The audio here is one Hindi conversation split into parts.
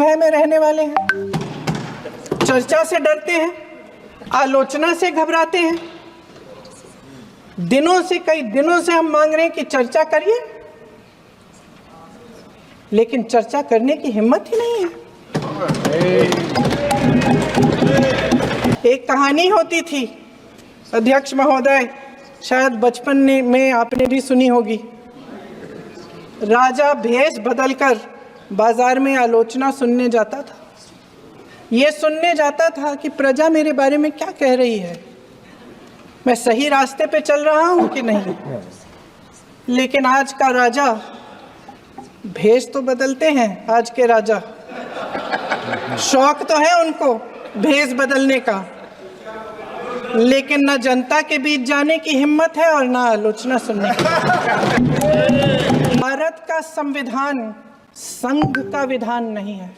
भय में रहने वाले हैं, चर्चा से डरते हैं, आलोचना से घबराते हैं। कई दिनों से हम मांग रहे हैं कि चर्चा करिए, लेकिन चर्चा करने की हिम्मत ही नहीं है। एक कहानी होती थी अध्यक्ष महोदय, शायद बचपन में आपने भी सुनी होगी। राजा भेष बदलकर बाजार में आलोचना सुनने जाता था। ये सुनने जाता था कि प्रजा मेरे बारे में क्या कह रही है, मैं सही रास्ते पे चल रहा हूं कि नहीं। लेकिन आज का राजा, भेष तो बदलते हैं आज के राजा, शौक तो है उनको भेष बदलने का, लेकिन ना जनता के बीच जाने की हिम्मत है और ना आलोचना सुनने की। भारत का संविधान संघ का विधान नहीं है।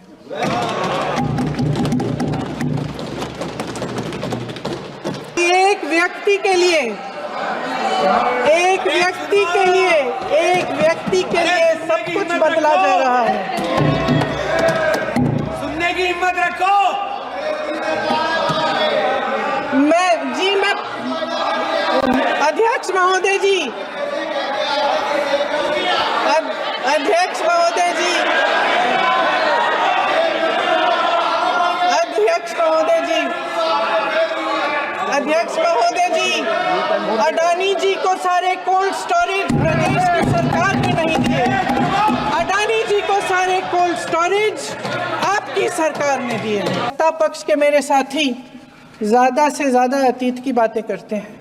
एक व्यक्ति के लिए सब कुछ बदला जा रहा है। सुनने की हिम्मत रखो। मैं अध्यक्ष महोदय जी, अध्यक्ष महोदय जी, अडानी जी को सारे कोल्ड स्टोरेज प्रदेश की सरकार ने नहीं दिए। अडानी जी को सारे कोल्ड स्टोरेज आपकी सरकार ने दिए। सत्ता पक्ष के मेरे साथी ज्यादा से ज्यादा अतीत की बातें करते हैं।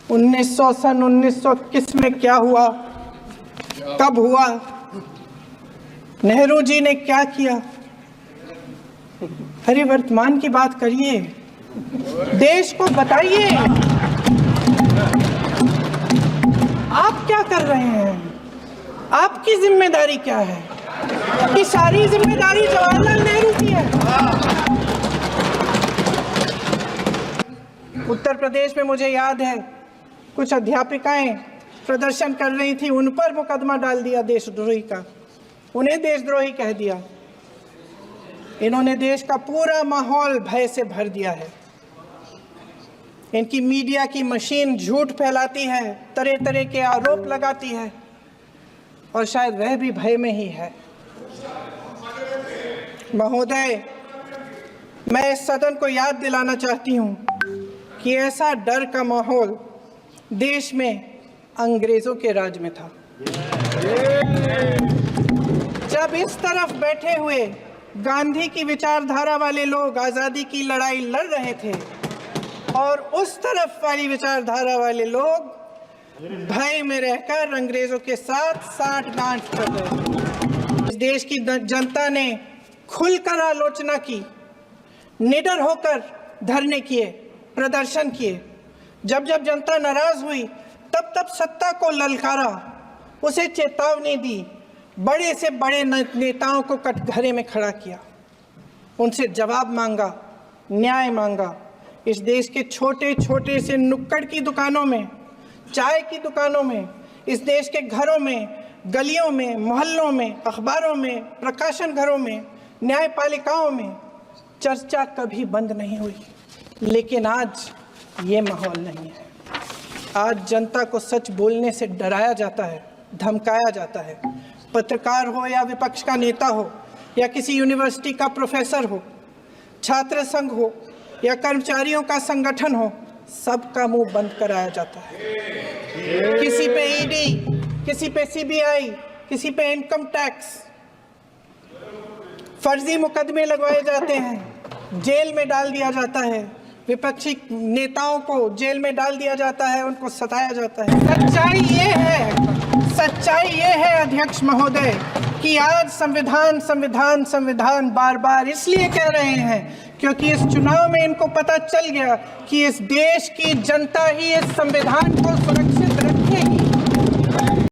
1921 में क्या हुआ, कब हुआ, नेहरू जी ने क्या किया। अरे वर्तमान की बात करिए, देश को बताइए आप क्या कर रहे हैं, आपकी जिम्मेदारी क्या है। कि सारी जिम्मेदारी जवाहरलाल नेहरू की है। उत्तर प्रदेश में मुझे याद है कुछ अध्यापिकाएं प्रदर्शन कर रही थी, उन पर मुकदमा डाल दिया देशद्रोही का, उन्हें देशद्रोही कह दिया। इन्होंने देश का पूरा माहौल भय से भर दिया है। इनकी मीडिया की मशीन झूठ फैलाती है, तरह तरह के आरोप लगाती है, और शायद वह भी भय में ही है। महोदय, मैं इस सदन को याद दिलाना चाहती हूं कि ऐसा डर का माहौल देश में अंग्रेजों के राज में था। जब इस तरफ बैठे हुए गांधी की विचारधारा वाले लोग आजादी की लड़ाई लड़ रहे थे, और उस तरफ वाली विचारधारा वाले लोग भय में रहकर अंग्रेजों के साथ साठ-गांठ कर रहे थे। इस देश की जनता ने खुलकर आलोचना की, निडर होकर धरने किए, प्रदर्शन किए। जब जब जनता नाराज हुई तब तब सत्ता को ललकारा, उसे चेतावनी दी, बड़े से बड़े नेताओं को कटघरे में खड़ा किया, उनसे जवाब मांगा, न्याय मांगा। इस देश के छोटे छोटे से नुक्कड़ की दुकानों में, चाय की दुकानों में, इस देश के घरों में, गलियों में, मोहल्लों में, अखबारों में, प्रकाशन घरों में, न्यायपालिकाओं में चर्चा कभी बंद नहीं हुई। लेकिन आज ये माहौल नहीं है। आज जनता को सच बोलने से डराया जाता है, धमकाया जाता है। पत्रकार हो या विपक्ष का नेता हो या किसी यूनिवर्सिटी का प्रोफेसर हो, छात्र संघ हो या कर्मचारियों का संगठन हो, सबका मुंह बंद कराया जाता है। किसी पे ईडी, किसी पे सीबीआई, किसी पे इनकम टैक्स, फर्जी मुकदमे लगवाए जाते हैं, जेल में डाल दिया जाता है। विपक्षी नेताओं को जेल में डाल दिया जाता है, उनको सताया जाता है। सच्चाई ये है अध्यक्ष महोदय कि आज संविधान बार बार इसलिए कह रहे हैं क्योंकि इस चुनाव में इनको पता चल गया कि इस देश की जनता ही इस संविधान को